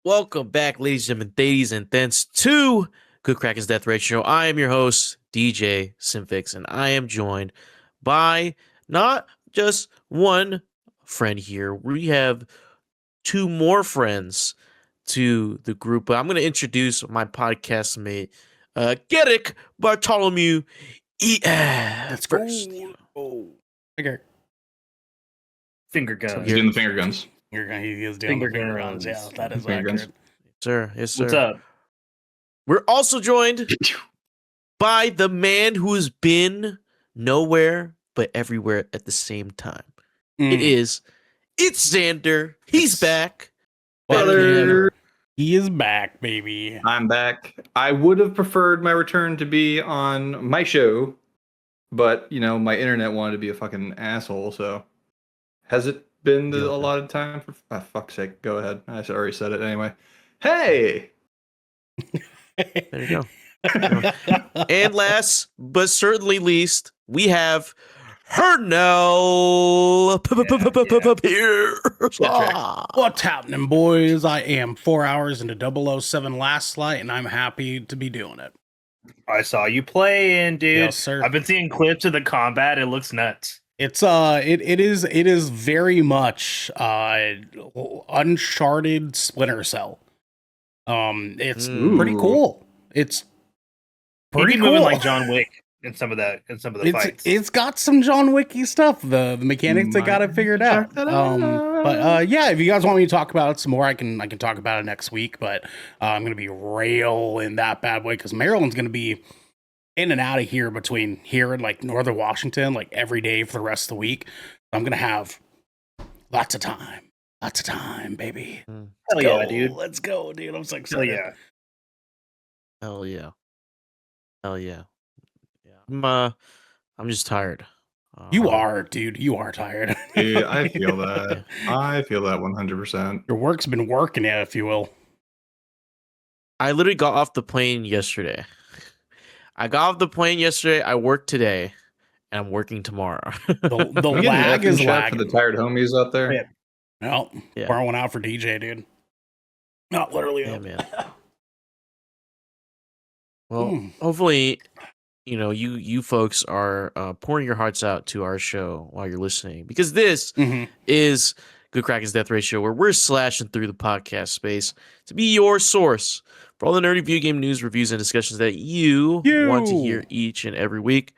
Welcome back, ladies and gentlemen, ladies and thents, to Good Kraken's Death Ratio. I am your host, DJ Simfix, and I am joined by not just one friend here. We have two more friends to the group. But I'm going to introduce my podcast mate, Garrick Bartholomew. That's first. Okay. Finger guns. He's doing the finger guns. He is doing the finger guns. Yeah, that is Finger accurate. guns. Sir, yes, sir. What's up? We're also joined by the man who has been nowhere but everywhere at the same time. It's Xander. He's back. Brother. He is back, baby. I'm back. I would have preferred my return to be on my show, but my internet wanted to be a fucking asshole. So, has it been the allotted time? For fuck's sake, go ahead. I already said it anyway. Hey. There you go. And last but certainly least, we have Ernell here. What's happening, boys? I am 4 hours into 007 Last Light, and I'm happy to be doing it. I saw you playing, dude. Yes, sir. I've been seeing clips of the combat. It looks nuts. It's it is very much Uncharted Splinter Cell. It's pretty cool. It's pretty cool. Moving like John Wick in some of the fights. It's got some John Wicky stuff. The mechanics they got it figured out. But yeah, if you guys want me to talk about it some more, I can talk about it next week. But I'm gonna be railing that bad boy because Maryland's gonna be in and out of here between here and like northern Washington like every day for the rest of the week. I'm gonna have lots of time. Lots of time, baby. Hell yeah, dude. Let's go, dude. I'm so excited. Hell yeah. Hell yeah. Hell yeah. Yeah. I'm just tired. You are, dude. You are tired. Dude, I feel that. I feel that 100%. Your work's been working, yeah, if you will. I literally got off the plane yesterday. I worked today, and I'm working tomorrow. The lag is lagging. For the tired homies out there. Yeah. No, pour one out for DJ, dude. Not literally. Yeah, man. Well, hopefully, you folks are pouring your hearts out to our show while you're listening, because this is Good Kraken's Death Ratio, where we're slashing through the podcast space to be your source for all the nerdy video game news, reviews, and discussions that you want to hear each and every week.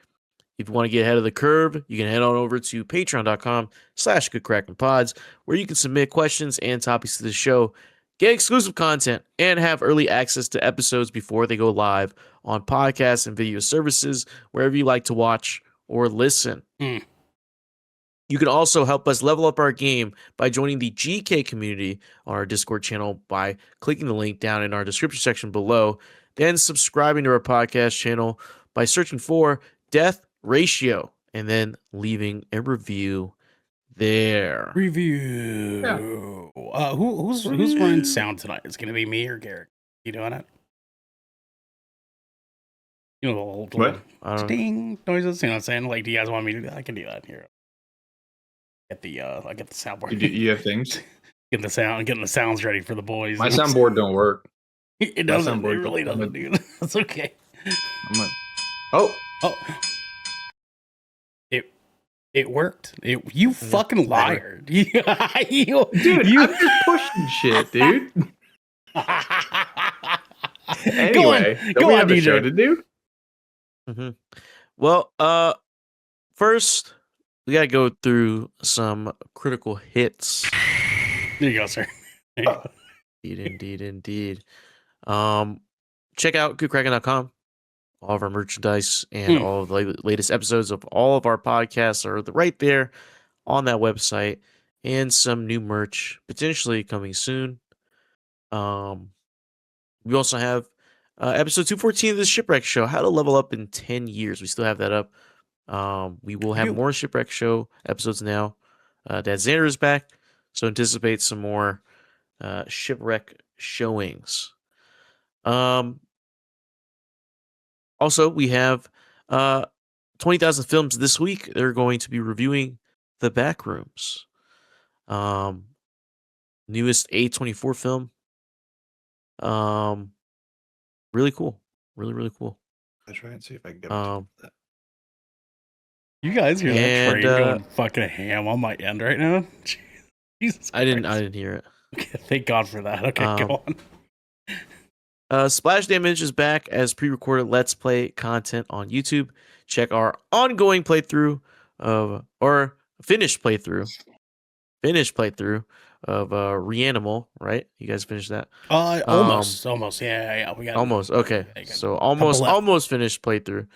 If you want to get ahead of the curve, you can head on over to patreon.com/GoodKrakenPods, where you can submit questions and topics to the show, get exclusive content, and have early access to episodes before they go live on podcasts and video services, wherever you like to watch or listen. You can also help us level up our game by joining the GK community on our Discord channel by clicking the link down in our description section below, then subscribing to our podcast channel by searching for Death Ratio, and then leaving a review there. Yeah. Who's running sound tonight? It's gonna be me or Garrick. You doing it? You know the little ding noises. You know what I'm saying? Like, do you guys want me to do that? I can do that here. Get the soundboard. You have things. Getting the sounds ready for the boys. My soundboard don't work. It doesn't. It really doesn't, dude. That's okay. Oh. It worked. You fucking liar. Dude, I'm just pushing shit, dude. Anyway, go on, have a DJ. show to do? Well, first, we got to go through some critical hits. There you go, sir. There you go. Indeed. Check out goodkraken.com. All of our merchandise and all of the latest episodes of all of our podcasts are right there on that website, and some new merch potentially coming soon. We also have episode 214 of the Shipwreck Show, How to Level Up in 10 Years. We still have that up. We will have more Shipwreck Show episodes now. Dad Xander is back, so anticipate some more Shipwreck showings. Also, we have 20,000 Films this week. They're going to be reviewing The Backrooms. Newest A24 film. Really cool. Really cool. I try and see if I can get that. You guys hear that And, train going fucking ham on my end right now? Jesus I Christ. didn't hear it. Okay, thank God for that. Okay, go on. Splash Damage is back as pre-recorded Let's Play content on YouTube. Check our ongoing playthrough or finished playthrough of Reanimal, right? You guys finished that? Almost. Yeah. We got almost. Okay, yeah, so almost finished playthrough.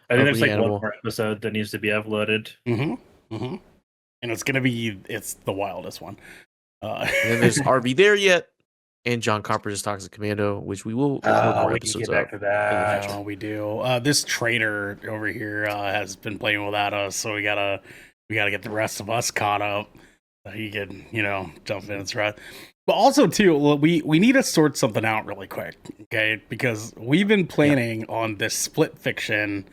I think there's like one Reanimal. more episode that needs to be uploaded. And it's the wildest one. And then there's RB there yet, and John Carpenter's Toxic Commando, which we will record more We can episodes get back of. to that. Oh, we do. This trader over here has been playing without us, so we gotta get the rest of us caught up. He can, jump in and right. But also too, we need to sort something out really quick, okay? Because we've been planning on this split fiction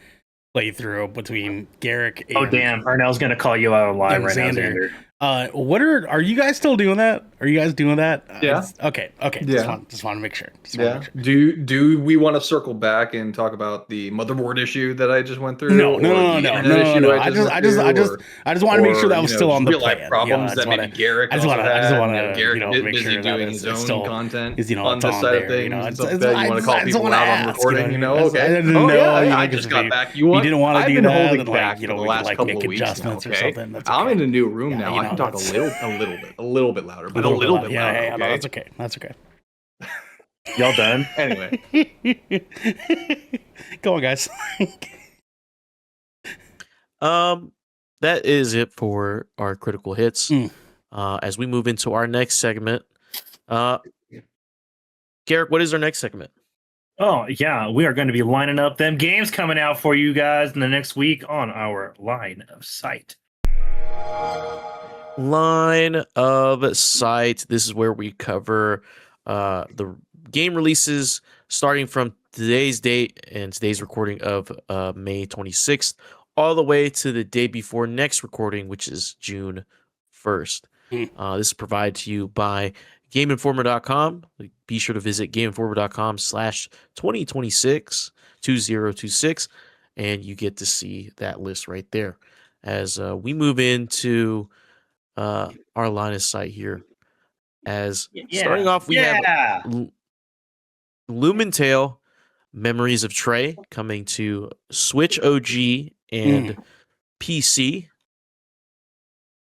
playthrough between Garrick and Oh damn, Ernell's gonna call you out online right now, Xander. Xander. Are you guys still doing that? Are you guys doing that? Yeah. Okay. Yeah. Just want to make sure. Yeah. Do we want to circle back and talk about the motherboard issue that I just went through? No. I just want to make sure that was still on the real life plan. problems that maybe Garrick. I just want to Garrick make busy sure doing that his it's own still content is on it's this on side there, of things. you know. Stuff that you want to call people out on recording. Okay. I just got back. You didn't want to do that. Holding and, back like, for the we last could, couple make of weeks now. adjustments or Okay. something. That's I'm okay. in a new room now. you I can know, talk a little bit louder, but a little bit louder. Yeah, no, Okay. that's okay. Y'all done? Anyway, go on, guys. That is it for our critical hits. Mm. As we move into our next segment, Garrick, what is our next segment? Oh yeah, we are going to be lining up them games coming out for you guys in the next week on our line of sight. Line of sight. This is where we cover the game releases starting from today's date and today's recording of May 26th all the way to the day before next recording, which is June 1st. This is provided to you by GameInformer.com. Be sure to visit GameInformer.com/2026 and you get to see that list right there. As we move into our line of sight here, as starting off, we have Lumen Tale, Memories of Trey coming to Switch OG and PC.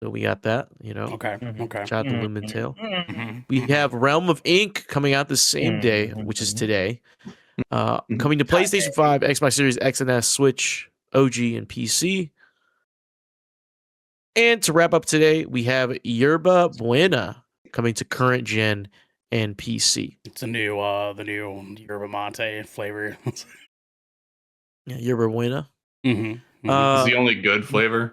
So we got that, Okay. Shout out to Lumen Tale. Mm-hmm. We have Realm of Ink coming out the same day, which is today. Coming to PlayStation 5, Xbox Series X and S, Switch, OG, and PC. And to wrap up today, we have Yerba Buena coming to current gen and PC. It's the new Yerba Mate flavor. Yeah, Yerba Buena. Mm-hmm. it's the only good flavor.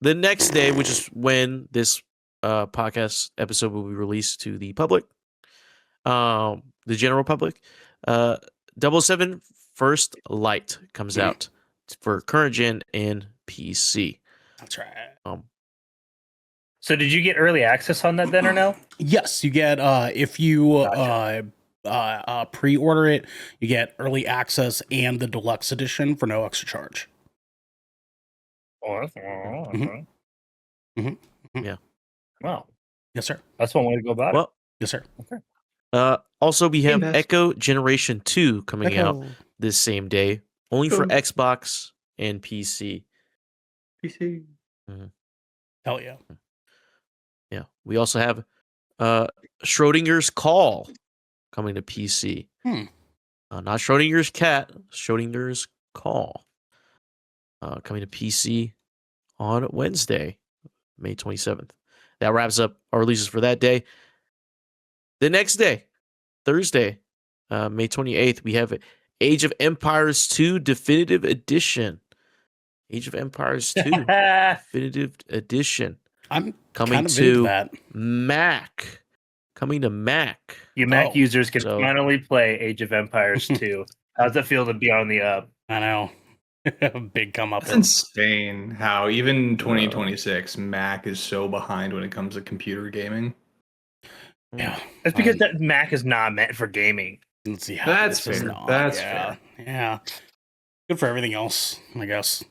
The next day, which is when this podcast episode will be released to the public, the general public, 007 First Light comes out for current gen and PC. That's right. So did you get early access on that then, or no? Yes, you get if you Gotcha. pre-order it, you get early access and the deluxe edition for no extra charge. Oh, Yeah. Wow. Yes, sir. That's one way to go about it. Well, Yes, sir. also we have Invest. Echo Generation 2 coming out this same day, only for Xbox and PC. PC. Hell yeah. Yeah. We also have Schrodinger's Call coming to PC. Not Schrodinger's Cat, Schrodinger's Call. Coming to PC on Wednesday, May 27th. That wraps up our releases for that day. The next day, Thursday, May 28th, we have Age of Empires 2 Definitive Edition. Age of Empires 2 Definitive Edition. I'm coming kind of to into that. Mac. Coming to Mac. You Mac users can so- finally play Age of Empires 2. How's it feel to be on the up? I know. Big come up. It's insane how even 2026 Mac is so behind when it comes to computer gaming. Yeah, That's because that Mac is not meant for gaming. let's see how That's this is fair. not. That's Yeah. fair. Yeah, good for everything else, I guess.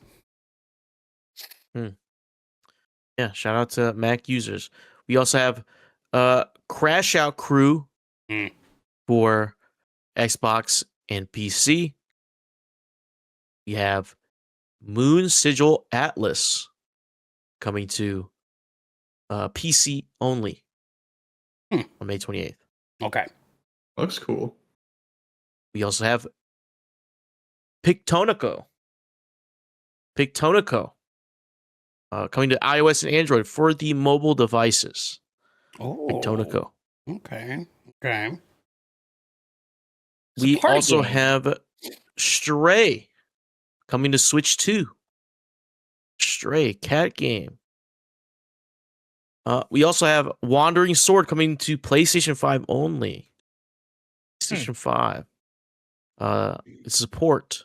Yeah, shout out to Mac users. We also have Crash Out Crew Mm. for Xbox and PC. We have Moon Sigil Atlas coming to PC only on May 28th. Okay. Looks cool. We also have Pictonico coming to iOS and Android for the mobile devices. Oh, Pictonico. okay. Okay. It's a We party also game. have Stray coming to Switch 2. Stray cat game. We also have Wandering Sword coming to PlayStation 5 only. PlayStation 5. It's support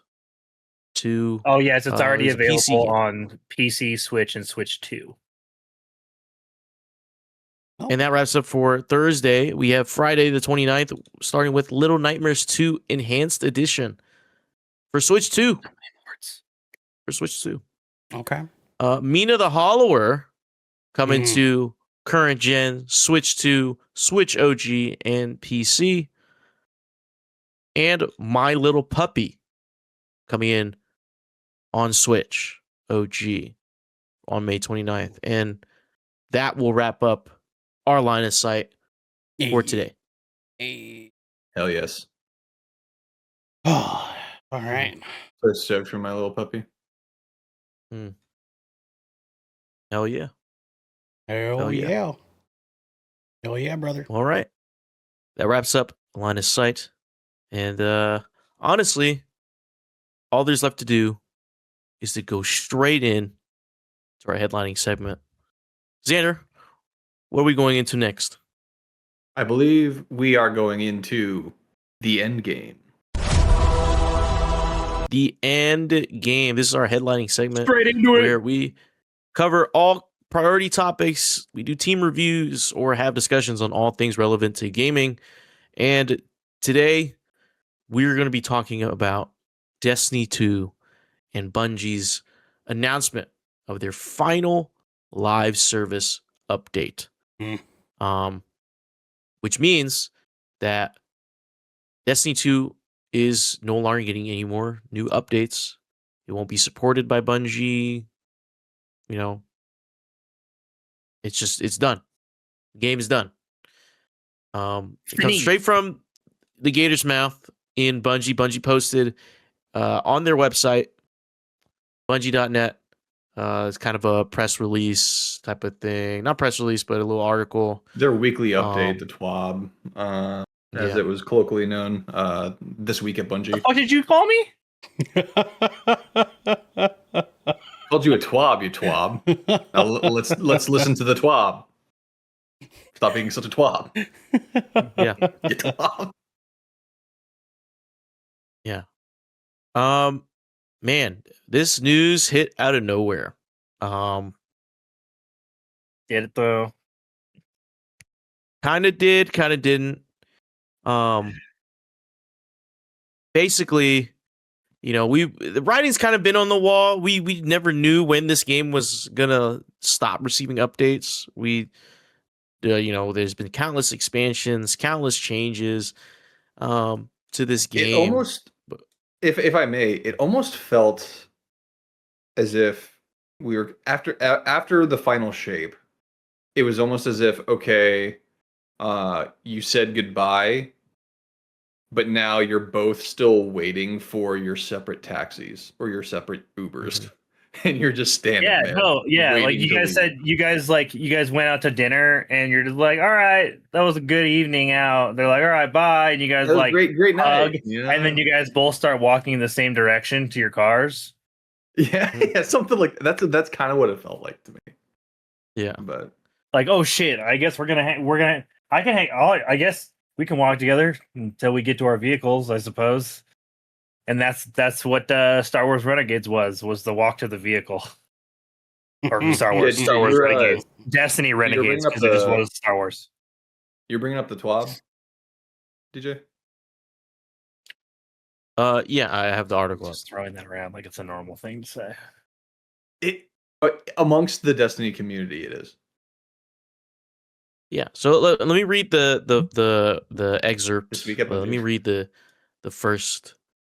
to. Oh yes, it's already there's a PC available game. on PC, Switch, and Switch 2. And that wraps up for Thursday. We have Friday the 29th, starting with Little Nightmares 2 Enhanced Edition for Switch 2. For Switch 2. Okay. Mina the Hollower coming to current gen, Switch 2, Switch OG, and PC. And My Little Puppy coming in on Switch OG on May 29th. And that will wrap up our line of sight for today. Hell yes. Oh, all right. First joke from My Little Puppy. Hell yeah. Hell yeah. Hell yeah, brother. All right. That wraps up line of sight. And honestly, all there's left to do is to go straight in to our headlining segment. Xander, what are we going into next? I believe we are going into the Endgame. The End Game. This is our headlining segment Straight into where we cover all priority topics. We do team reviews or have discussions on all things relevant to gaming. And today, we're going to be talking about Destiny 2 and Bungie's announcement of their final live service update. Which means that Destiny 2 is no longer getting any more new updates. It won't be supported by Bungie. You know, it's done. The game is done. It comes straight from the Gator's mouth in Bungie. Bungie posted on their website, bungie.net. It's kind of a press release type of thing. Not press release, but a little article. Their weekly update, the TWAB, as it was colloquially known, this week at Bungie. What did you call me? Called you a TWAB, you TWAB. Now let's listen to the TWAB. Stop being such a TWAB. Yeah. You TWAB. Yeah. Man, this news hit out of nowhere. Did it though? Kind of did, kind of didn't. Basically, you know, the writing's kind of been on the wall. We never knew when this game was gonna stop receiving updates. You know, there's been countless expansions, countless changes to this game. It almost, if I may, it almost felt as if we were after the final shape. It was almost as if, okay, you said goodbye, but now you're both still waiting for your separate taxis or your separate Ubers, and you're just standing there. Like you guys said, you guys went out to dinner, and you're just like, all right, that was a good evening out. They're like, all right, bye, and you guys like great hug, night, yeah. and then you guys both start walking in the same direction to your cars. Yeah, something like that's kind of what it felt like to me. Yeah, but like, oh shit, I guess I guess we can walk together until we get to our vehicles, I suppose. And that's what Star Wars Renegades was the walk to the vehicle. Or Star Wars Renegades. Destiny Renegades, because it just was Star Wars. You're bringing up the TWAB, DJ? Yeah, I have the article up. Just throwing that around like it's a normal thing to say. It amongst the Destiny community, it is. Yeah, so let me read the excerpt. This week at Let me Bungie. read the first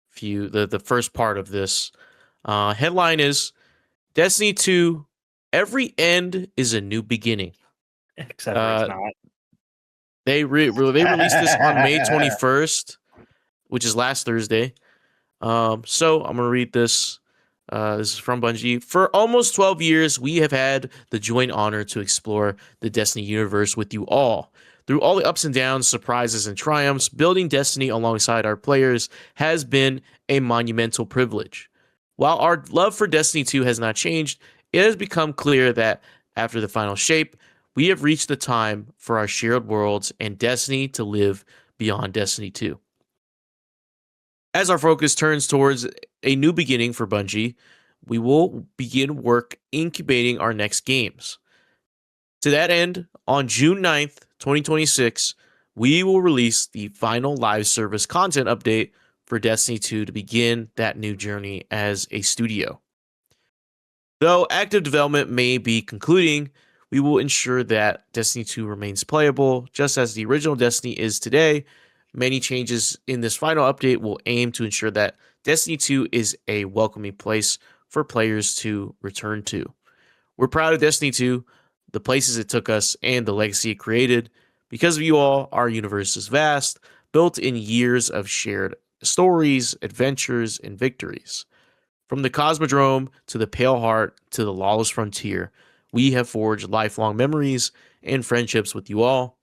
few the first part of this. Headline is Destiny 2: Every end is a new beginning. Except for it's not. They released this on May 21st, which is last Thursday. So I'm gonna read this. This is from Bungie. For almost 12 years, we have had the joint honor to explore the Destiny universe with you all. Through all the ups and downs, surprises, and triumphs, building Destiny alongside our players has been a monumental privilege. While our love for Destiny 2 has not changed, it has become clear that after the final shape, we have reached the time for our shared worlds and Destiny to live beyond Destiny 2. As our focus turns towards a new beginning for Bungie, we will begin work incubating our next games. To that end, on June 9th, 2026, we will release the final live service content update for Destiny 2 to begin that new journey as a studio. Though active development may be concluding, we will ensure that Destiny 2 remains playable just as the original Destiny is today. Many changes in this final update will aim to ensure that Destiny 2 is a welcoming place for players to return to. We're proud of Destiny 2, the places it took us, and the legacy it created. Because of you all, our universe is vast, built in years of shared stories, adventures, and victories. From the Cosmodrome to the Pale Heart to the Lawless Frontier, we have forged lifelong memories and friendships with you all.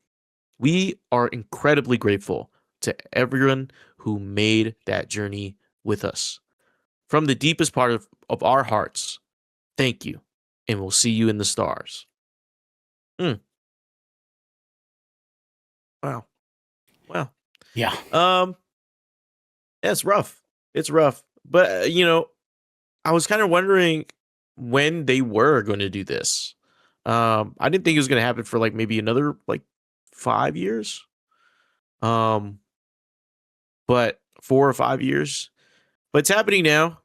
We are incredibly grateful to everyone who made that journey with us. From the deepest part of our hearts, thank you, and we'll see you in the stars. Wow. Yeah. It's rough. It's rough. But, I was kind of wondering when they were going to do this. I didn't think it was going to happen for maybe another 5 years. But 4 or 5 years. But it's happening now.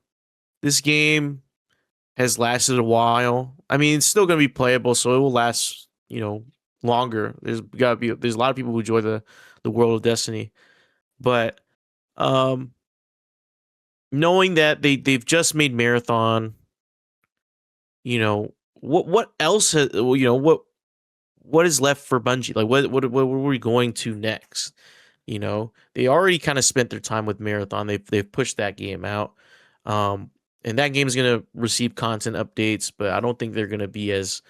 This game has lasted a while. I mean, it's still going to be playable, so it will last, longer. There's a lot of people who enjoy the world of Destiny. But knowing that they've just made Marathon, what else what is left for Bungie? What are we going to next? They already kind of spent their time with Marathon. They've pushed that game out. And that game is going to receive content updates, but I don't think they're going to be as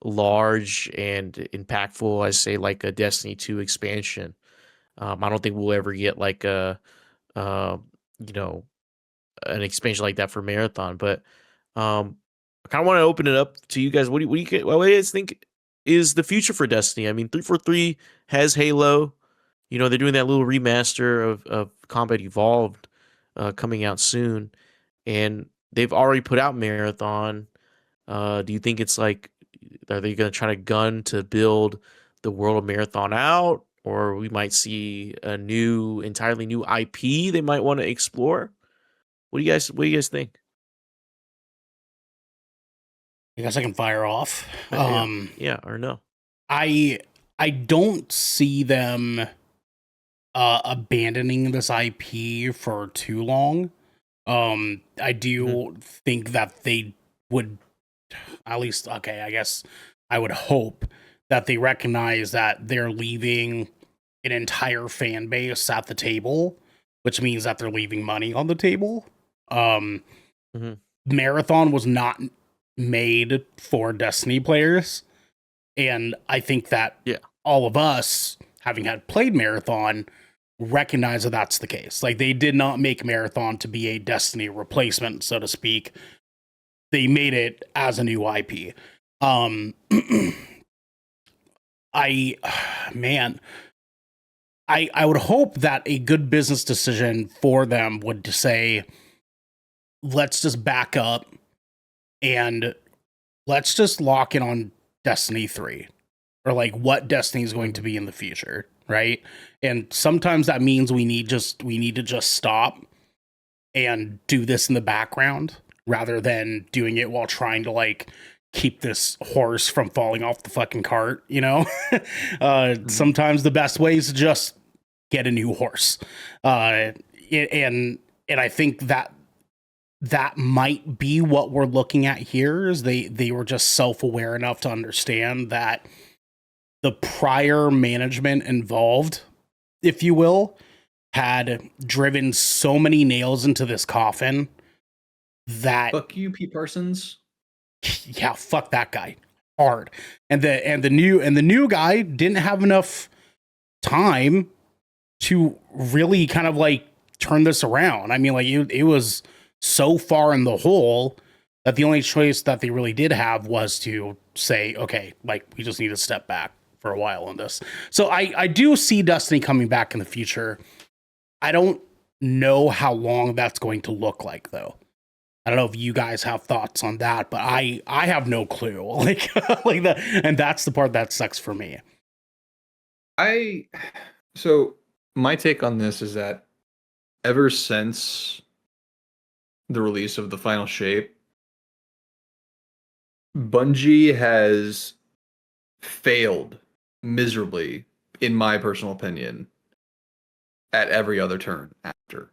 large and impactful as say like a Destiny 2 expansion. I don't think we'll ever get like an expansion like that for Marathon. But I kind of want to open it up to you guys. What do you guys think is the future for Destiny? I mean, 343 has Halo. They're doing that little remaster of Combat Evolved coming out soon, and they've already put out Marathon. Do you think it's are they going to try to gun to build the world of Marathon out, or we might see a entirely new IP they might want to explore? What do you guys think? I guess I can fire off. Yeah, or no? I don't see them abandoning this IP for too long. I do think that they would at least, okay, I guess I would hope that they recognize that they're leaving an entire fan base at the table, which means that they're leaving money on the table. Marathon was not made for Destiny players, and I think that all of us, having had played Marathon, recognize that that's the case. Like, they did not make Marathon to be a Destiny replacement, so to speak. They made it as a new IP. I would hope that a good business decision for them would say, let's just back up and let's just lock in on Destiny 3. or like what Destiny is going to be in the future, right? And sometimes that means we need to just stop and do this in the background rather than doing it while trying to like keep this horse from falling off the fucking cart, you know? Sometimes the best way is to just get a new horse. And I think that might be what we're looking at here is they were just self-aware enough to understand that the prior management involved, if you will, had driven so many nails into this coffin that Fuck you, P. Parsons. Yeah, fuck that guy hard. And the new guy didn't have enough time to really kind of like turn this around. I mean, like it was so far in the hole that the only choice that they really did have was to say, okay, like we just need to step back for a while on this. So I do see Destiny coming back in the future. I don't know how long that's going to look like though. I don't know if you guys have thoughts on that, but I have no clue. Like and that's the part that sucks for me. So my take on this is that ever since the release of the final shape, Bungie has failed miserably, in my personal opinion, at every other turn after.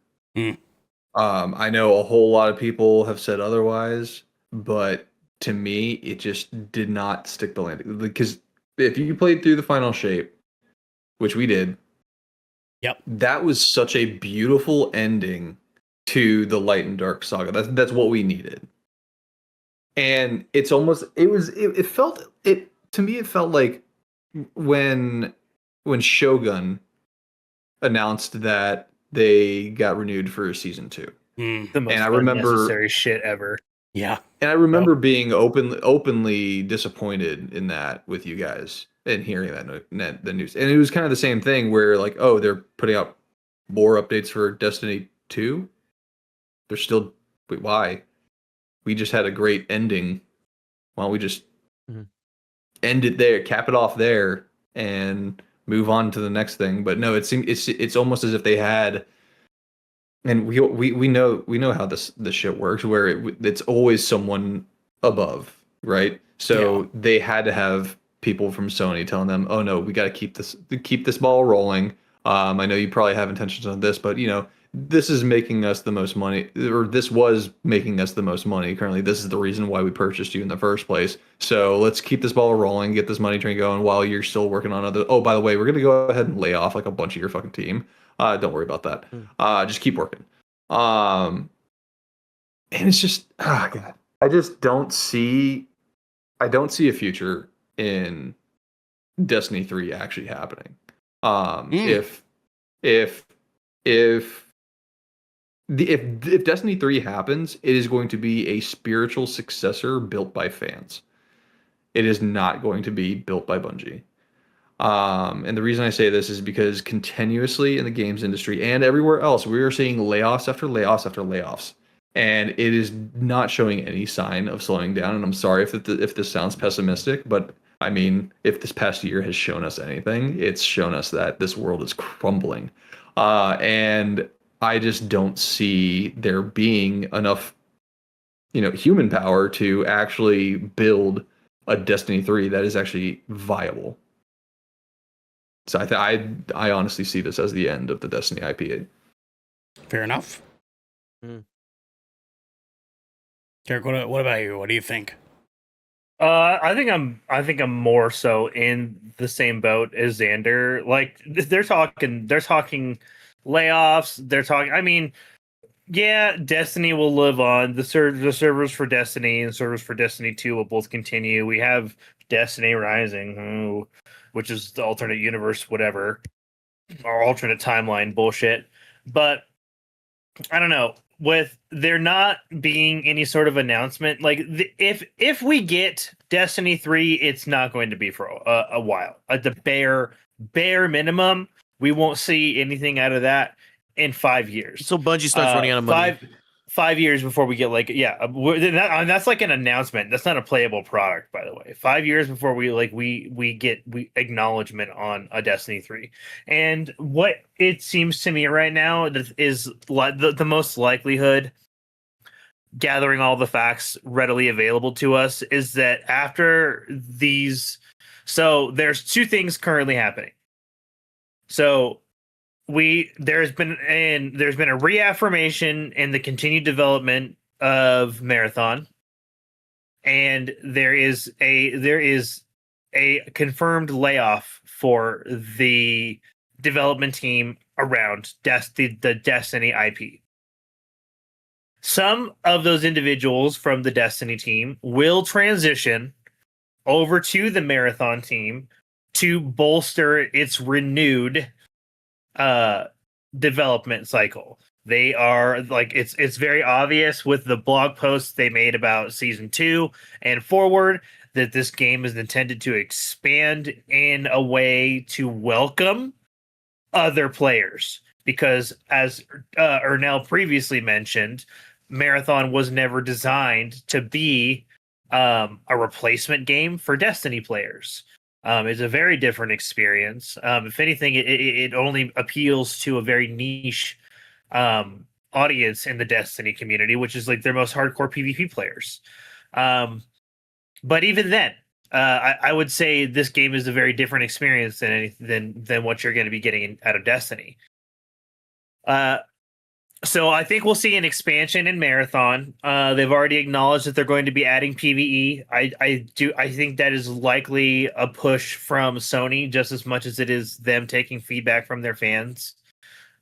I know a whole lot of people have said otherwise, but to me, it just did not stick the landing. Because if you played through the final shape, which we did, yep, that was such a beautiful ending to the Light and Dark saga. That's what we needed. And it's almost it felt to me it felt like when Shogun announced that they got renewed for season 2. The most and I remember unnecessary shit ever. Yeah. And I remember being openly disappointed in that with you guys and hearing the news. And it was kind of the same thing where like, oh, they're putting out more updates for Destiny 2. They're still why? We just had a great ending. Why don't we just end it there, cap it off there, and move on to the next thing? But no, it's almost as if they had. And we know how this shit works, where it's always someone above, right? So they had to have people from Sony telling them, "Oh no, we got to keep this ball rolling." I know you probably have intentions on this, but this is making us the most money, or this was making us the most money currently. This is the reason why we purchased you in the first place. So let's keep this ball rolling, get this money train going while you're still working on other. Oh, by the way, we're gonna go ahead and lay off like a bunch of your fucking team. Don't worry about that. Just keep working. And it's just, God, I just don't see a future in Destiny 3 actually happening. If Destiny 3 happens, it is going to be a spiritual successor built by fans. It is not going to be built by Bungie. And the reason I say this is because continuously in the games industry and everywhere else, we are seeing layoffs after layoffs after layoffs, and it is not showing any sign of slowing down. And I'm sorry if this sounds pessimistic, but I mean, if this past year has shown us anything, it's shown us that this world is crumbling. And I just don't see there being enough, human power to actually build a Destiny 3 that is actually viable. So I honestly see this as the end of the Destiny IP. Fair enough. Garrick, what about you? What do you think? I think I'm more so in the same boat as Xander. Like they're talking layoffs. They're talking. I mean, yeah, Destiny will live on. The servers for Destiny and servers for Destiny 2 will both continue. We have Destiny Rising, which is the alternate universe, whatever, or alternate timeline bullshit. But I don't know. With there not being any sort of announcement, like if we get Destiny 3, it's not going to be for a while. At the bare minimum, we won't see anything out of that in 5 years. So Bungie starts running out of money. 5 years before we get that's like an announcement. That's not a playable product, by the way. 5 years before we get acknowledgement on a Destiny 3. And what it seems to me right now is the most likelihood, gathering all the facts readily available to us, is that after these, so there's two things currently happening. So there's been a reaffirmation in the continued development of Marathon, and there is a confirmed layoff for the development team around the Destiny IP. Some of those individuals from the Destiny team will transition over to the Marathon team to bolster its renewed development cycle. They are like, it's very obvious with the blog posts they made about season 2 and forward that this game is intended to expand in a way to welcome other players, because as Ernell previously mentioned, Marathon was never designed to be a replacement game for Destiny players. It's a very different experience. If anything, it only appeals to a very niche audience in the Destiny community, which is like their most hardcore PvP players. But even then, I would say this game is a very different experience than what you're going to be getting out of Destiny. So I think we'll see an expansion in Marathon. They've already acknowledged that they're going to be adding PvE. I think that is likely a push from Sony just as much as it is them taking feedback from their fans,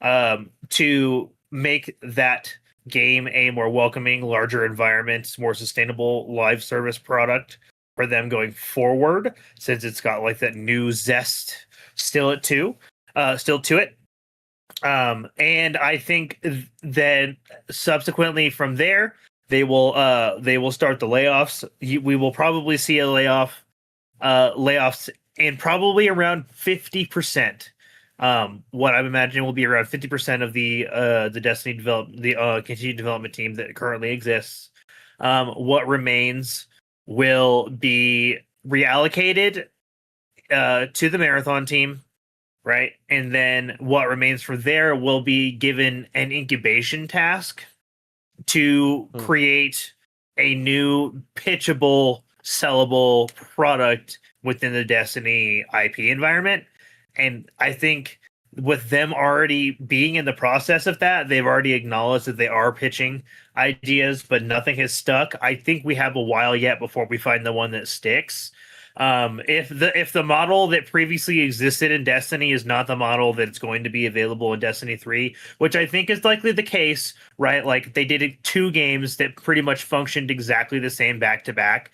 to make that game a more welcoming, larger environment, more sustainable live service product for them going forward, since it's got like that new zest still to it. And I think that subsequently from there, they will start the layoffs. We will probably see layoffs in probably around 50%. What I'm imagining will be around 50% of the Destiny continued development team that currently exists. What remains will be reallocated to the Marathon team. Right. And then what remains for there will be given an incubation task to create a new pitchable, sellable product within the Destiny IP environment. And I think with them already being in the process of that, they've already acknowledged that they are pitching ideas, but nothing has stuck. I think we have a while yet before we find the one that sticks. If the model that previously existed in Destiny is not the model that's going to be available in Destiny 3, which I think is likely the case, right? Like they did 2 games that pretty much functioned exactly the same back to back.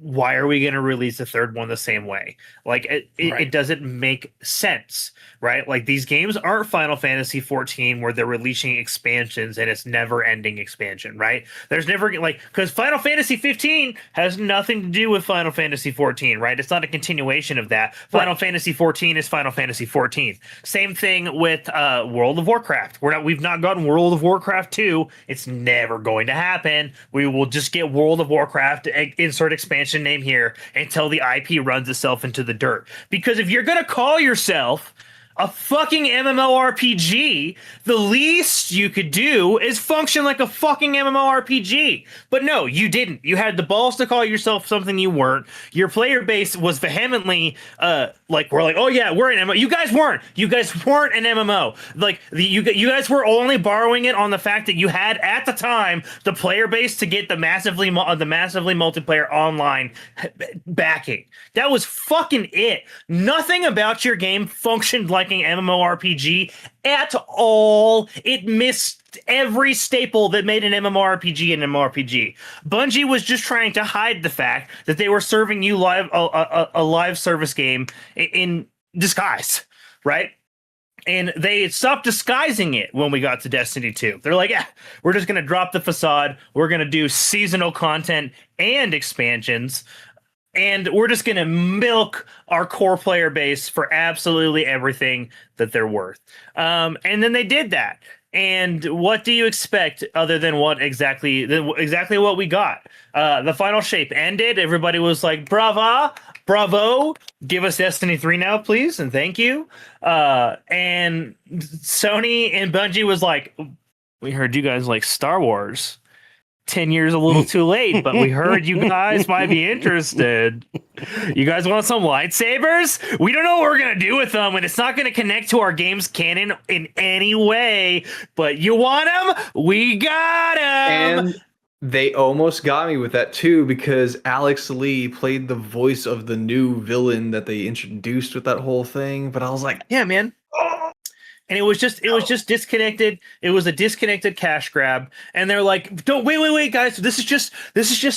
Why are we going to release a third one the same way? Like it doesn't make sense, right? Like these games aren't Final Fantasy 14 where they're releasing expansions and it's never ending expansion, right? There's never because Final Fantasy 15 has nothing to do with Final Fantasy 14, right? It's not a continuation of that. Final Fantasy 14 is Final Fantasy 14. Same thing with World of Warcraft. We've not gotten World of Warcraft 2. It's never going to happen. We will just get World of Warcraft, insert expansion name here, until the IP runs itself into the dirt. Because if you're going to call yourself a fucking MMORPG, the least you could do is function like a fucking MMORPG. But no, you didn't. You had the balls to call yourself something you weren't. Your player base was vehemently oh yeah, we're an MMO. You guys weren't. You guys weren't an MMO. Like you guys were only borrowing it on the fact that you had at the time the player base to get the massively multiplayer online backing. That was fucking it. Nothing about your game functioned like an MMORPG at all. It missed every staple that made an MMORPG an MMORPG. Bungie was just trying to hide the fact that they were serving you a live service game in disguise, right? And they stopped disguising it when we got to Destiny 2. They're like, yeah, we're just going to drop the facade. We're going to do seasonal content and expansions. And we're just going to milk our core player base for absolutely everything that they're worth. And then they did that. And what do you expect other than exactly what we got? The final shape ended. Everybody was like, bravo. Give us Destiny 3 now, please, and thank you. And Sony and Bungie was like, we heard you guys like Star Wars. 10 years a little too late, but we heard you guys might be interested. You guys want some lightsabers? We don't know what we're going to do with them, and it's not going to connect to our game's canon in any way, but you want them? We got them! And they almost got me with that too, because Alex Lee played the voice of the new villain that they introduced with that whole thing, but I was like, yeah, man. And it was just disconnected. It was a disconnected cash grab. And they're like, "Don't wait, guys. This is just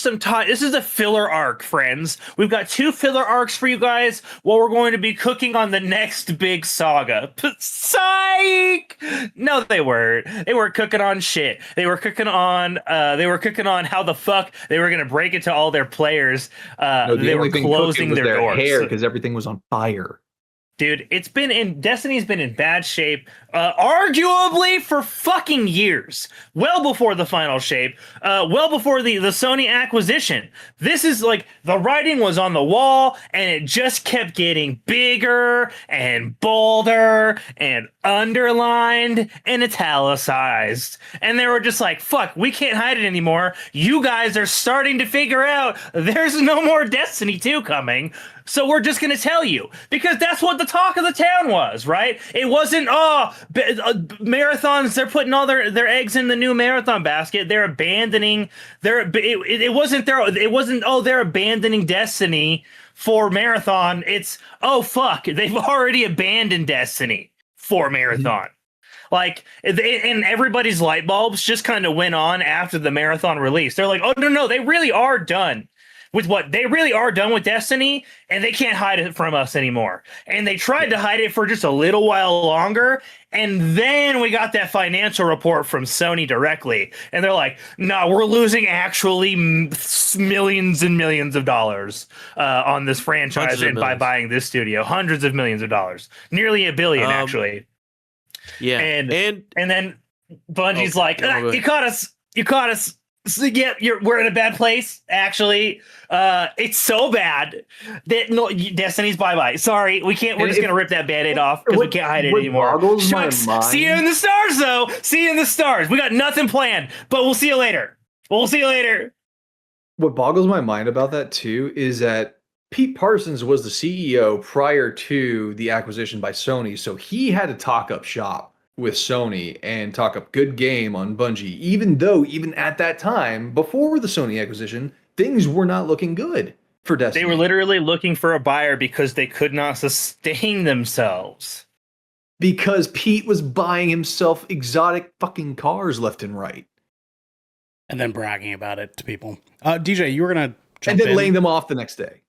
some time. This is a filler arc, friends. We've got 2 filler arcs for you guys while we're going to be cooking on the next big saga." Psych! No, they weren't. They weren't cooking on shit. They were cooking on how the fuck they were gonna break into all their players. They were closing their doors because everything was on fire. Dude, Destiny's been in bad shape, arguably for fucking years. Well before the final shape, well before the Sony acquisition. This is like, the writing was on the wall, and it just kept getting bigger and bolder and underlined and italicized. And they were just like, fuck, we can't hide it anymore. You guys are starting to figure out there's no more Destiny 2 coming. So we're just going to tell you, because that's what the talk of the town was, right? It wasn't, marathons, they're putting all their eggs in the new marathon basket. They're abandoning they're abandoning Destiny for marathon. It's, oh, fuck, they've already abandoned Destiny for marathon. Like, and everybody's light bulbs just kind of went on after the marathon release. They're like, oh, no, they really are done with what they really are done with Destiny, and they can't hide it from us anymore. And they tried to hide it for just a little while longer, and then we got that financial report from Sony directly, and they're like, "No, we're losing actually millions and millions of dollars on this franchise, and by buying this studio, hundreds of millions of dollars, nearly $1 billion actually." Yeah, and then Bungie's like, "You caught us." So, yeah, we're in a bad place. Actually, it's so bad that Destiny's bye. Sorry, we can't. We're just gonna rip that Band-Aid off because we can't hide it anymore. Shucks. See you in the stars, though. See you in the stars. We got nothing planned, but we'll see you later. What boggles my mind about that too is that Pete Parsons was the CEO prior to the acquisition by Sony, so he had to talk up shop with Sony and talk up good game on Bungie, even though even at that time, before the Sony acquisition, things were not looking good for Destiny. They were literally looking for a buyer because they could not sustain themselves. Because Pete was buying himself exotic fucking cars left and right. And then bragging about it to people. DJ, you were going to jump in. And then laying them off the next day.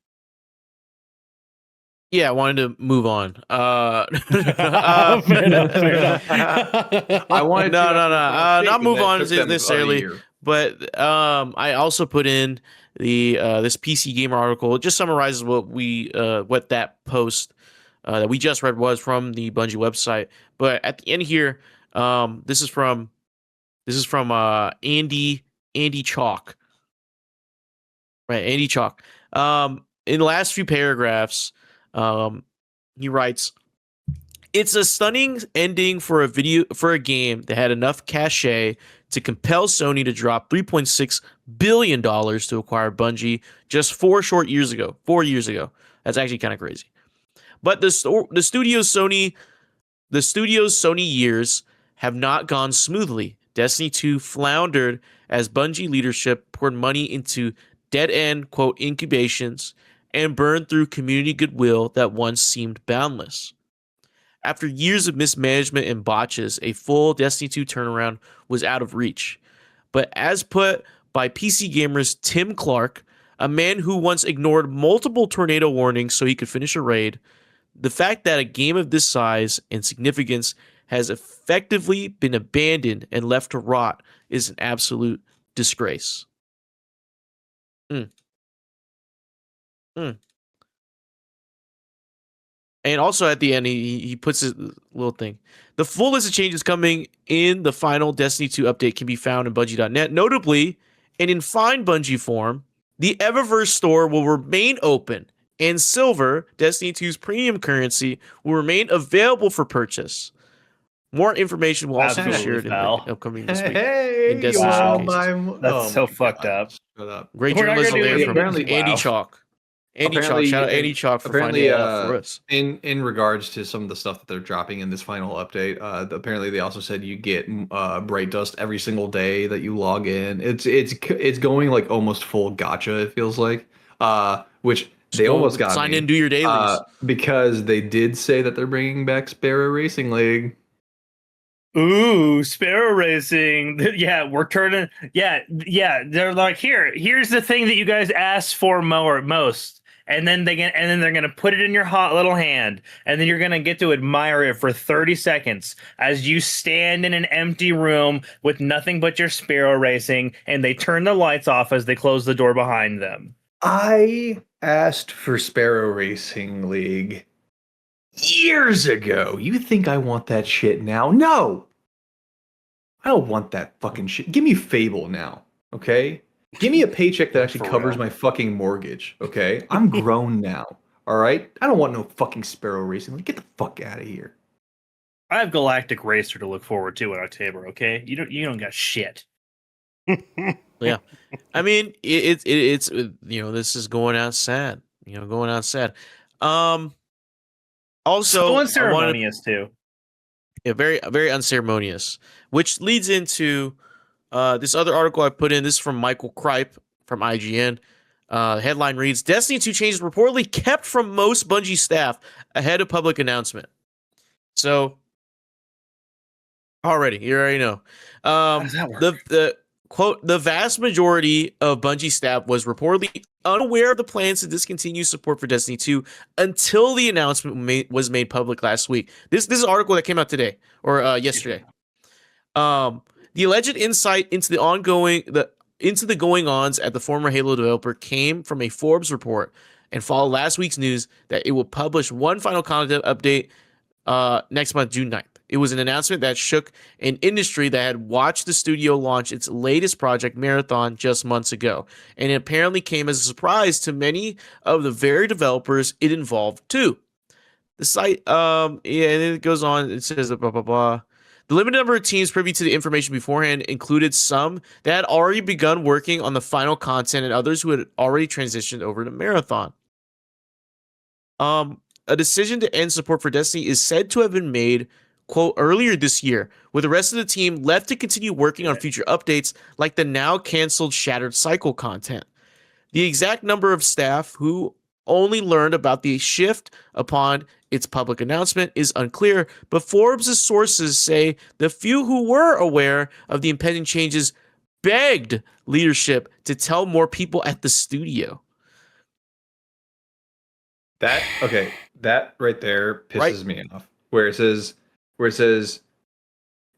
Yeah, I wanted to move on. Fair enough. I wanted not move on necessarily, but I also put in the this PC Gamer article. It just summarizes what that post that we just read was from the Bungie website. But at the end here, this is from Andy Chalk, right? Andy Chalk. In the last few paragraphs. He writes, "It's a stunning ending for a game that had enough cachet to compel Sony to drop $3.6 billion to acquire Bungie just 4 years ago. That's actually kind of crazy. But the studio's Sony years have not gone smoothly. Destiny 2 floundered as Bungie leadership poured money into dead-end, quote, incubations and burned through community goodwill that once seemed boundless. After years of mismanagement and botches, a full Destiny 2 turnaround was out of reach. But as put by PC Gamer's Tim Clark, a man who once ignored multiple tornado warnings so he could finish a raid, the fact that a game of this size and significance has effectively been abandoned and left to rot is an absolute disgrace." And also at the end, he puts his little thing. The full list of changes coming in the final Destiny 2 update can be found in Bungie.net. Notably, and in fine Bungie form, the Eververse store will remain open, and Silver, Destiny 2's premium currency, will remain available for purchase. More information will also be Absolutely shared in foul. the upcoming this week. Hey, in Destiny you all showcases. my. That's so my fucked God. up. Shut up. Great We're not gonna journalism do there it from apparently- Andy wow. Chalk. Andy Chalk, Apparently- shout out Andy Chalk for finding that out for us. In regards to some of the stuff that they're dropping in this final update, apparently they also said you get bright dust every single day that you log in. It's going like almost full gotcha. It feels like, which they Go almost got sign me, in, do your dailies. because they did say that they're bringing back Sparrow Racing League. Ooh, Sparrow Racing. Yeah, we're turning. Yeah. They're like, here's the thing that you guys asked for most, and then they're gonna put it in your hot little hand, and then you're gonna get to admire it for 30 seconds as you stand in an empty room with nothing but your Sparrow Racing, and they turn the lights off as they close the door behind them. I asked for Sparrow Racing League years ago. You think I want that shit now? No! I don't want that fucking shit. Give me Fable now, okay? Give me a paycheck that actually For covers real. my fucking mortgage, okay? I'm grown now, all right? I don't want no fucking Sparrow Racing League. Get the fuck out of here. I have Galactic Racer to look forward to in October. Okay, you don't got shit. Yeah, I mean it's this is going out sad. Going out sad. Also, So I wanted unceremonious too. very very unceremonious, which leads into this other article I put in. This is from Michael Kripe from IGN. Headline reads: Destiny 2 changes reportedly kept from most Bungie staff ahead of public announcement. So you already know. How does that work? The quote, the vast majority of Bungie staff was reportedly unaware of the plans to discontinue support for Destiny 2 until the announcement was made public last week. This is an article that came out today or yesterday. The alleged insight into the going-ons at the former Halo developer came from a Forbes report and followed last week's news that it will publish one final content update next month, June 9th. It was an announcement that shook an industry that had watched the studio launch its latest project, Marathon, just months ago. And it apparently came as a surprise to many of the very developers it involved too. The site, and it goes on, it says blah, blah, blah. The limited number of teams privy to the information beforehand included some that had already begun working on the final content and others who had already transitioned over to Marathon. A decision to end support for Destiny is said to have been made, quote, earlier this year, with the rest of the team left to continue working on future updates like the now canceled Shattered Cycle content. The exact number of staff who only learned about the shift upon its public announcement is unclear, but Forbes' sources say the few who were aware of the impending changes begged leadership to tell more people at the studio. That right there pisses me off. Where it says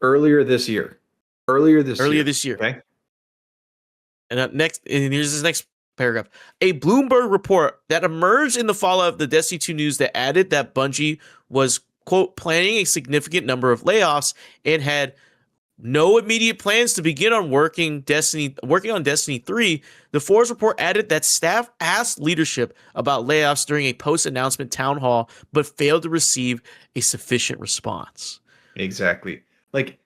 earlier this year. Earlier this year. Okay. And here's this next paragraph. A Bloomberg report that emerged in the fallout of the Destiny 2 news that added that Bungie was, quote, planning a significant number of layoffs and had no immediate plans to begin on working on Destiny 3. The Forbes report added that staff asked leadership about layoffs during a post-announcement town hall, but failed to receive a sufficient response. Exactly. Like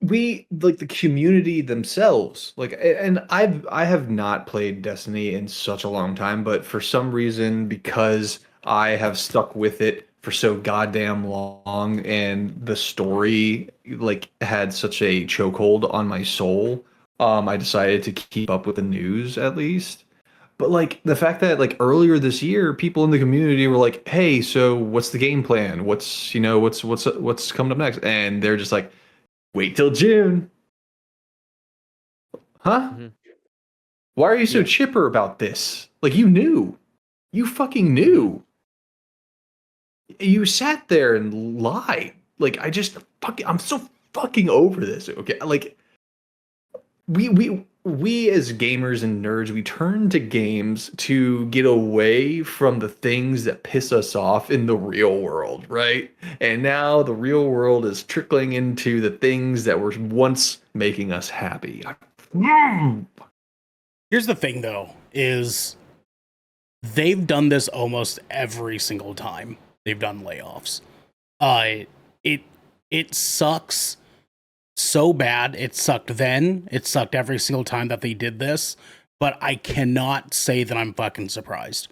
the community themselves, and I have not played Destiny in such a long time, but for some reason, because I have stuck with it for so goddamn long and the story had such a chokehold on my soul, I decided to keep up with the news at least. But the fact that earlier this year, people in the community were like, "Hey, so what's the game plan? What's coming up next?" And they're just like, "Wait till June." Huh? Mm-hmm. Why are you so chipper about this? You fucking knew. You sat there and lied. I'm so fucking over this. Okay, we we as gamers and nerds, we turn to games to get away from the things that piss us off in the real world, right? And now the real world is trickling into the things that were once making us happy. Here's the thing, though, is they've done this almost every single time they've done layoffs. It sucks so bad. It sucked then. It sucked every single time that they did this. But I cannot say that I'm fucking surprised,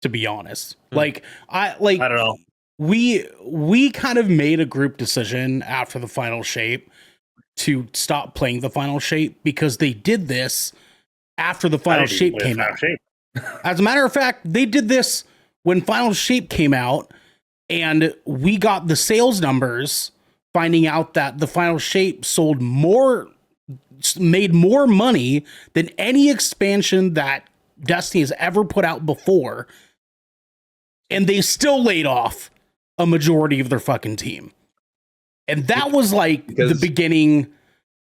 to be honest. I don't know. We kind of made a group decision after the final shape to stop playing the final shape because they did this after the final shape came out. As a matter of fact, they did this when final shape came out, and we got the sales numbers finding out that the final shape made more money than any expansion that Destiny has ever put out before, and they still laid off a majority of their fucking team. And that was the beginning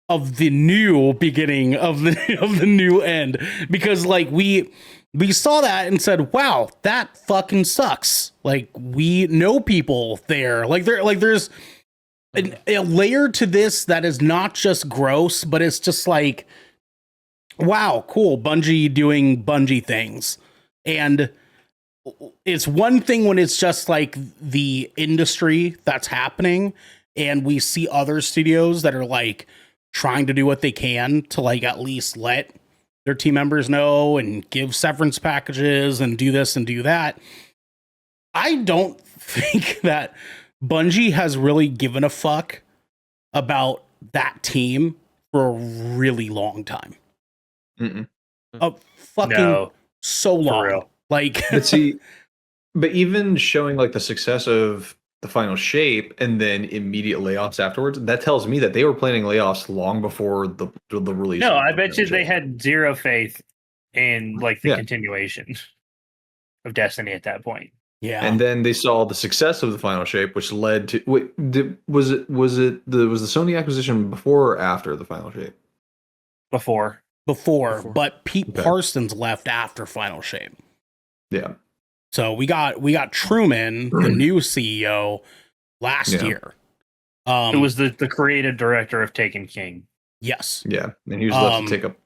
of the new beginning of the new end, because we saw that and said, wow, that fucking sucks. We know people there. There's a layer to this that is not just gross, but it's just wow, cool, Bungie doing Bungie things. And it's one thing when it's just the industry that's happening, and we see other studios that are trying to do what they can to at least let their team members know and give severance packages and do this and do that. I don't think that Bungie has really given a fuck about that team for a really long time. Mm-mm. So long. But even showing the success of the final shape and then immediate layoffs afterwards, that tells me that they were planning layoffs long before the release. No, I bet you they had zero faith in the continuation of Destiny at that point. Yeah. And then they saw the success of the final shape, which led to was the Sony acquisition before or after the final shape? Before. But Pete Parsons left after final shape. Yeah. So we got Truman, the new CEO, last year. It was the creative director of Taken King. Yes. Yeah, and he was left to take up,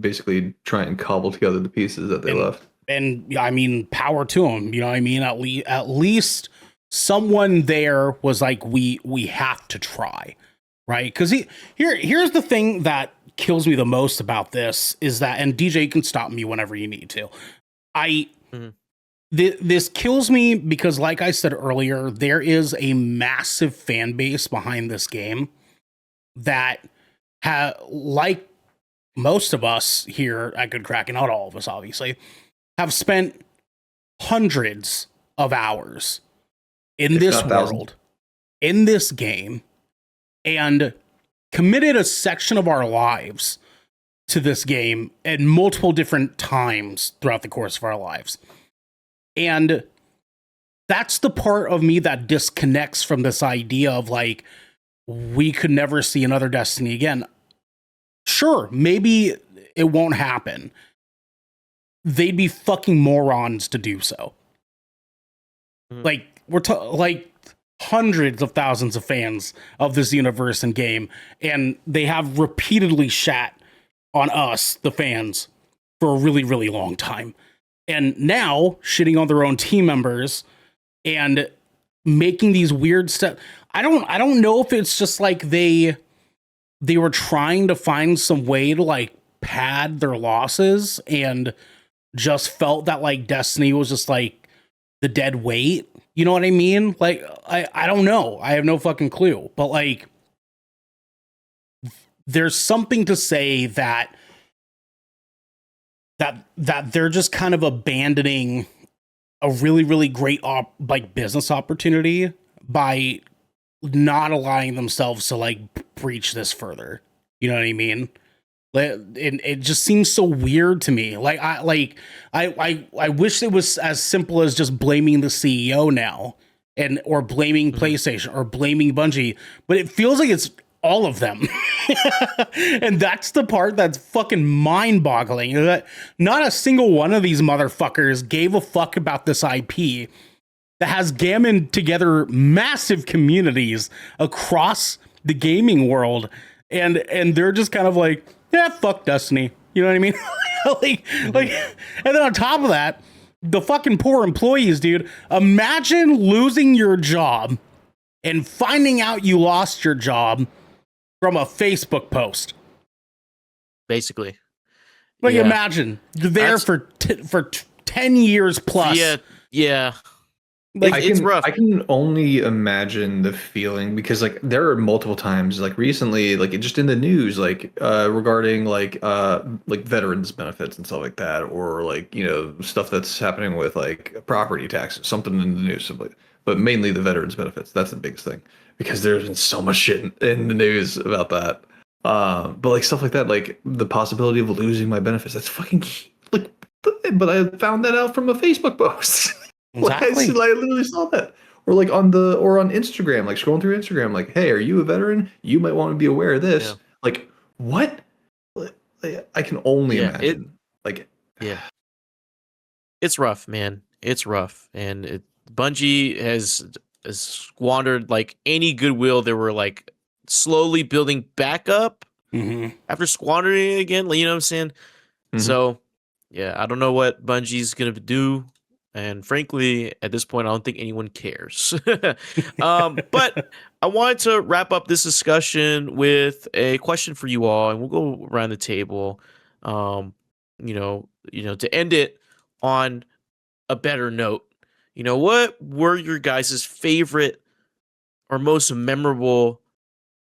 basically try and cobble together the pieces that they left. And I mean, power to him. You know what I mean? At least someone there was we have to try, right? Because here's the thing that kills me the most about this is that, and DJ can stop me whenever you need to. This kills me because, like I said earlier, there is a massive fan base behind this game that, like most of us here at Good Kraken, not all of us, obviously, have spent hundreds of hours in this world, in this game, and committed a section of our lives to this game at multiple different times throughout the course of our lives. And that's the part of me that disconnects from this idea of we could never see another Destiny again. Sure, maybe it won't happen. They'd be fucking morons to do so. We're hundreds of thousands of fans of this universe and game, and they have repeatedly shat on us, the fans, for a really, really long time. And now shitting on their own team members and making these weird stuff. I don't know if it's just they were trying to find some way to pad their losses and just felt that Destiny was just the dead weight. You know what I mean? I don't know. I have no fucking clue. But there's something to say that they're just kind of abandoning a really, really great business opportunity by not allowing themselves to breach this further. You know what I mean? It just seems so weird to me. I wish it was as simple as just blaming the CEO now or blaming PlayStation or blaming Bungie, but it feels like it's all of them. And that's the part that's fucking mind-boggling. That not a single one of these motherfuckers gave a fuck about this IP that has gammoned together massive communities across the gaming world, and they're just kind of like, yeah, fuck Destiny. You know what I mean? like, and then on top of that, the fucking poor employees, dude. Imagine losing your job and finding out you lost your job from a Facebook post. Basically. Like, imagine you're there for 10 years plus. Yeah. Like, it's rough. I can only imagine the feeling, because like there are multiple times, like recently, like just in the news, like regarding like veterans benefits and stuff like that, or like, you know, stuff that's happening with like property taxes, something in the news, but mainly the veterans benefits. That's the biggest thing, because there's been so much shit in the news about that. But like stuff like that, like the possibility of losing my benefits, that's fucking like. But I found that out from a Facebook post. Exactly. I literally saw that. Or like on Instagram, like scrolling through Instagram, like, hey, are you a veteran? You might want to be aware of this. Yeah. Like, what? I can only imagine. It's rough, man. It's rough. And Bungie has squandered like any goodwill they were like slowly building back up after squandering it again. You know what I'm saying? Mm-hmm. So, yeah, I don't know what Bungie's going to do. And frankly, at this point, I don't think anyone cares. But I wanted to wrap up this discussion with a question for you all, and we'll go around the table. To end it on a better note. You know, what were your guys' favorite or most memorable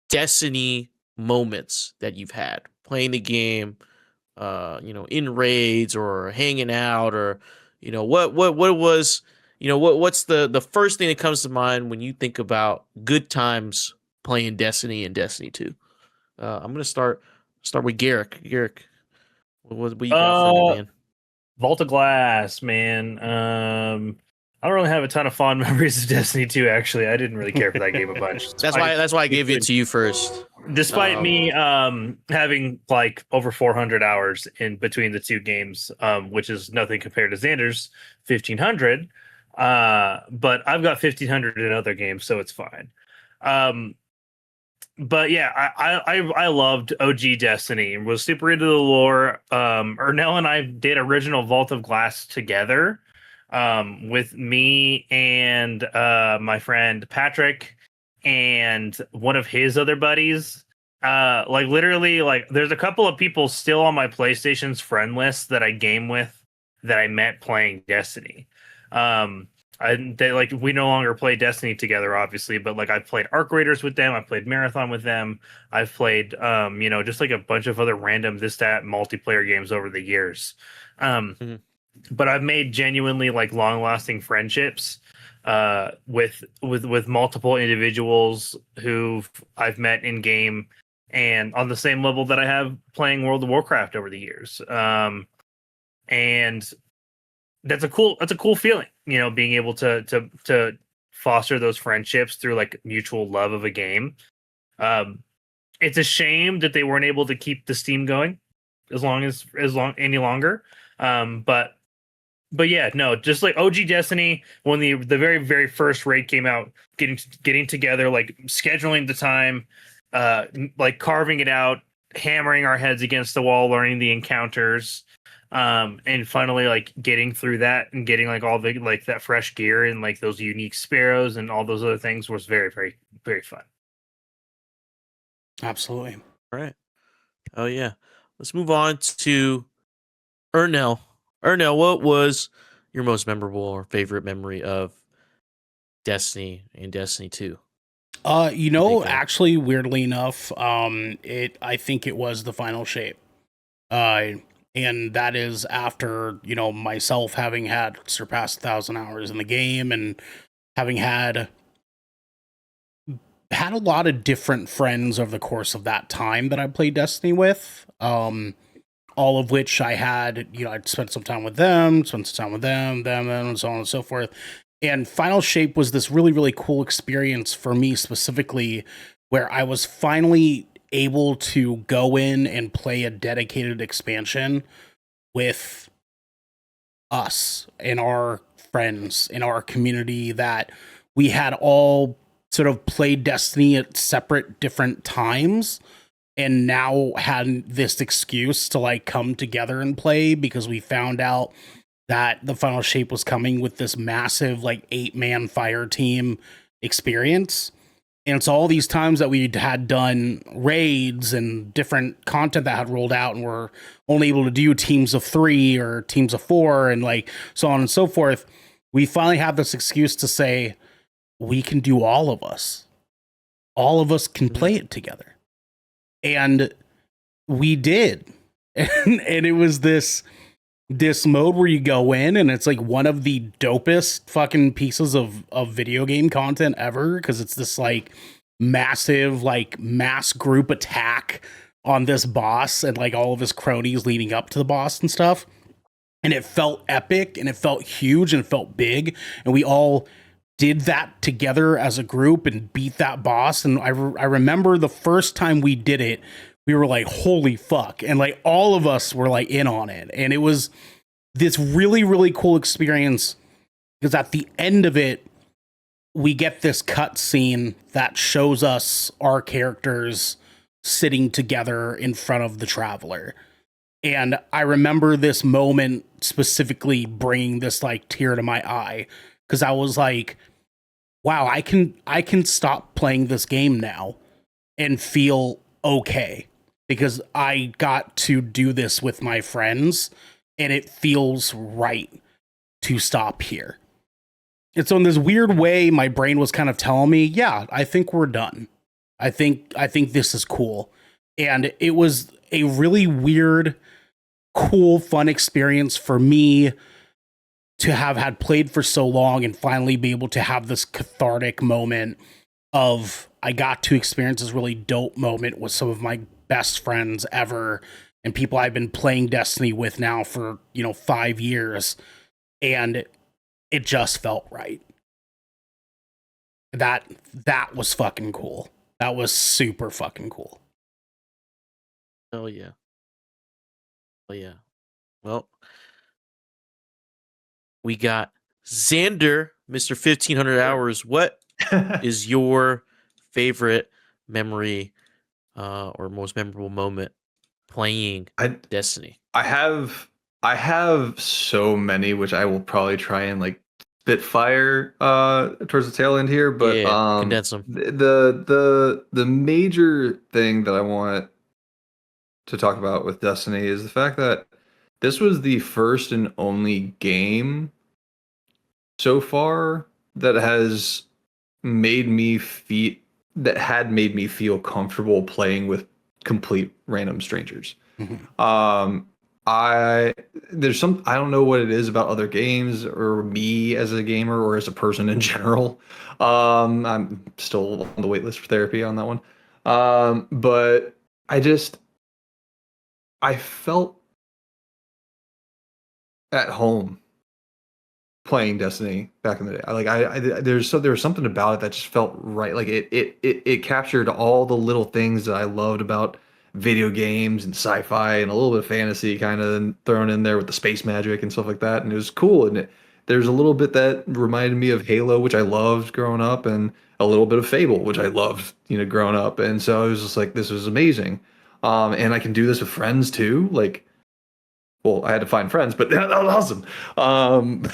Destiny moments that you've had playing the game? In raids or hanging out, or what was, what's the first thing that comes to mind when you think about good times playing Destiny and Destiny 2? I'm gonna start with Garrick. Garrick, what you got for me, man? Vault of Glass, man. I don't really have a ton of fond memories of Destiny 2, actually. I didn't really care for that game a bunch. That's why I gave it to you first. Despite me having like over 400 hours in between the two games, which is nothing compared to Xander's 1,500. But I've got 1,500 in other games, so it's fine. But yeah, I loved OG Destiny and was super into the lore. Ernell and I did original Vault of Glass together. With me and my friend Patrick and one of his other buddies. Literally, there's a couple of people still on my PlayStation's friend list that I game with that I met playing Destiny. We no longer play Destiny together, obviously, but like I've played Arc Raiders with them, I've played Marathon with them, I've played just like a bunch of other random that multiplayer games over the years. But I've made genuinely like long-lasting friendships with multiple individuals who I've met in game and on the same level that I have playing World of Warcraft over the years. And that's a cool feeling, being able to foster those friendships through like mutual love of a game. It's a shame that they weren't able to keep the Steam going any longer. But yeah, no, just like OG Destiny, when the very, very first raid came out, getting together, like scheduling the time, like carving it out, hammering our heads against the wall, learning the encounters, and finally like getting through that and getting like all the like that fresh gear and like those unique sparrows and all those other things was very, very, very fun. Absolutely. All right. Oh yeah. Let's move on to Ernell. Ernell, what was your most memorable or favorite memory of Destiny and Destiny 2? Actually, weirdly enough, I think it was the final shape. And that is after, myself having had surpassed 1,000 hours in the game and having had a lot of different friends over the course of that time that I played Destiny with. All of which I had, I'd spent some time with them, and so on and so forth. And Final Shape was this really, really cool experience for me specifically where I was finally able to go in and play a dedicated expansion with us and our friends in our community that we had all sort of played Destiny at separate different times and now had this excuse to like come together and play because we found out that the final shape was coming with this massive like 8-man fire team experience. And it's all these times that we had done raids and different content that had rolled out and we're only able to do teams of 3 or teams of 4 and like so on and so forth. We finally have this excuse to say, we can do all of us. All of us can play it together. And we did. And it was this mode where you go in and it's like one of the dopest fucking pieces of video game content ever, because it's this like massive like mass group attack on this boss and like all of his cronies leading up to the boss and stuff. And it felt epic and it felt huge and it felt big, and we all did that together as a group and beat that boss. And I remember the first time we did it, we were like, holy fuck. And like all of us were like in on it. And it was this really, really cool experience because at the end of it, we get this cut scene that shows us our characters sitting together in front of the Traveler. And I remember this moment specifically bringing this like tear to my eye because I was like, wow, I can stop playing this game now and feel okay because I got to do this with my friends and it feels right to stop here. And so in this weird way, my brain was kind of telling me, yeah, I think we're done. I think this is cool. And it was a really weird, cool, fun experience for me to have had played for so long and finally be able to have this cathartic moment of I got to experience this really dope moment with some of my best friends ever and people I've been playing Destiny with now for, 5 years. And it just felt right. That was fucking cool. That was super fucking cool. Hell yeah. Oh yeah. Well, we got Xander, Mr. 1500 hours. What is your favorite memory or most memorable moment playing Destiny? I have so many, which I will probably try and like spitfire towards the tail end here, but yeah, condense them. The major thing that I want to talk about with Destiny is the fact that this was the first and only game so far that has made me feel comfortable playing with complete random strangers. Mm-hmm. I don't know what it is about other games or me as a gamer or as a person in general. I'm still on the wait list for therapy on that one. But I felt at home playing Destiny back in the day. There was something about it that just felt right. Like it captured all the little things that I loved about video games and sci-fi and a little bit of fantasy kind of thrown in there with the space magic and stuff like that. And it was cool. And there's a little bit that reminded me of Halo, which I loved growing up, and a little bit of Fable, which I loved, growing up. And so I was just like, this was amazing. And I can do this with friends too. Like, well, I had to find friends, but that was awesome. And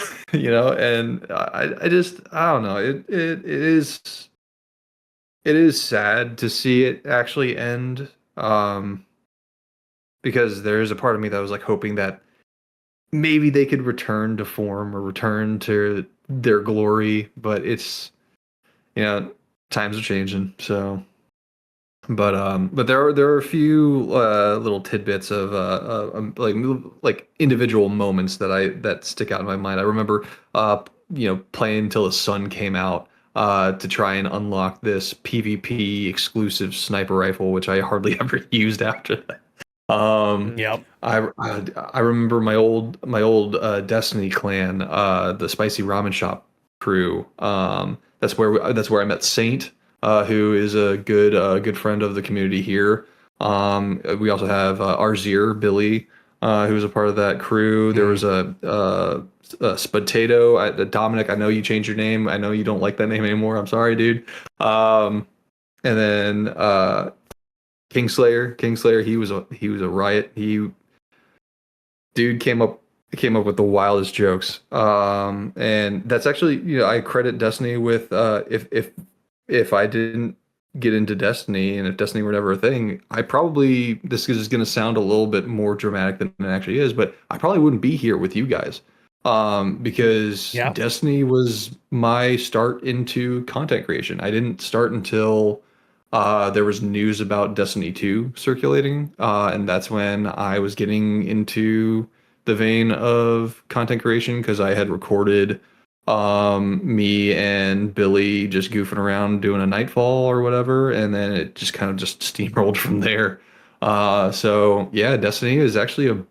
I don't know. It is sad to see it actually end. Because there is a part of me that was like hoping that maybe they could return to form or return to their glory, but it's, times are changing. So, but there are a few little tidbits of like individual moments that stick out in my mind. I remember playing until the sun came out to try and unlock this PvP exclusive sniper rifle, which I hardly ever used after that. Yep. I remember my old Destiny clan, the Spicy Ramen Shop crew. That's where I met Saint. who is a good friend of the community here. We also have Arzir Billy, who was a part of that crew. There was a Spotato. Dominic, I know you changed your name. I know you don't like that name anymore. I'm sorry, dude. And then Kingslayer. He was a riot. Dude came up with the wildest jokes. And that's actually, I credit Destiny with if I didn't get into Destiny and if Destiny were never a thing, this is going to sound a little bit more dramatic than it actually is, but I probably wouldn't be here with you guys. Because Destiny was my start into content creation. I didn't start until there was news about Destiny 2 circulating, and that's when I was getting into the vein of content creation because I had recorded me and Billy just goofing around doing a Nightfall or whatever, and then it just kind of just steamrolled from there. So yeah, Destiny is actually a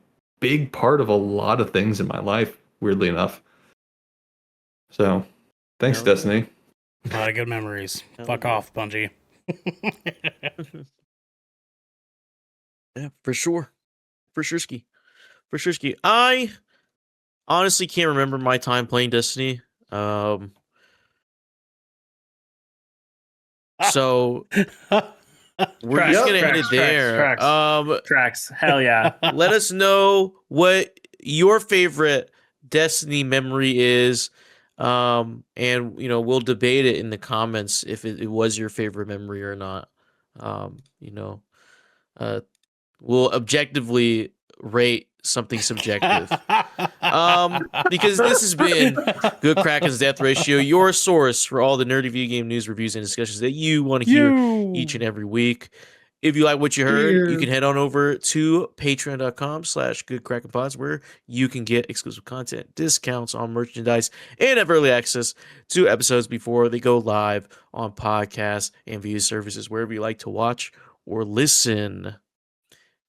big part of a lot of things in my life, weirdly enough. So thanks, Destiny. A lot of good memories. Fuck off, Bungie. Yeah, for sure. For sure ski. I honestly can't remember my time playing Destiny. So we're just gonna end it there. Tracks. Hell yeah. Let us know what your favorite Destiny memory is. And we'll debate it in the comments if it was your favorite memory or not. We'll objectively rate something subjective. Because this has been Good Kraken's Death Ratio, your source for all the nerdy video game news, reviews, and discussions that you want to hear each and every week. If you like what you heard, you can head on over to patreon.com/goodkrakenpods, where you can get exclusive content, discounts on merchandise, and have early access to episodes before they go live on podcasts and video services, wherever you like to watch or listen.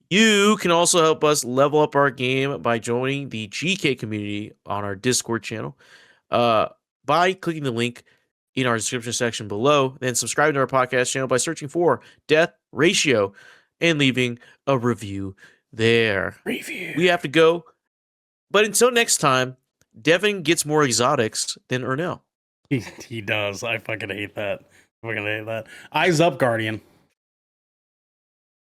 You can also help us level up our game by joining the GK community on our Discord channel by clicking the link in our description section below, then subscribe to our podcast channel by searching for Death Ratio and leaving a review there. We have to go. But until next time, Devin gets more exotics than Ernell. He does. I fucking hate that. Eyes up, Guardian.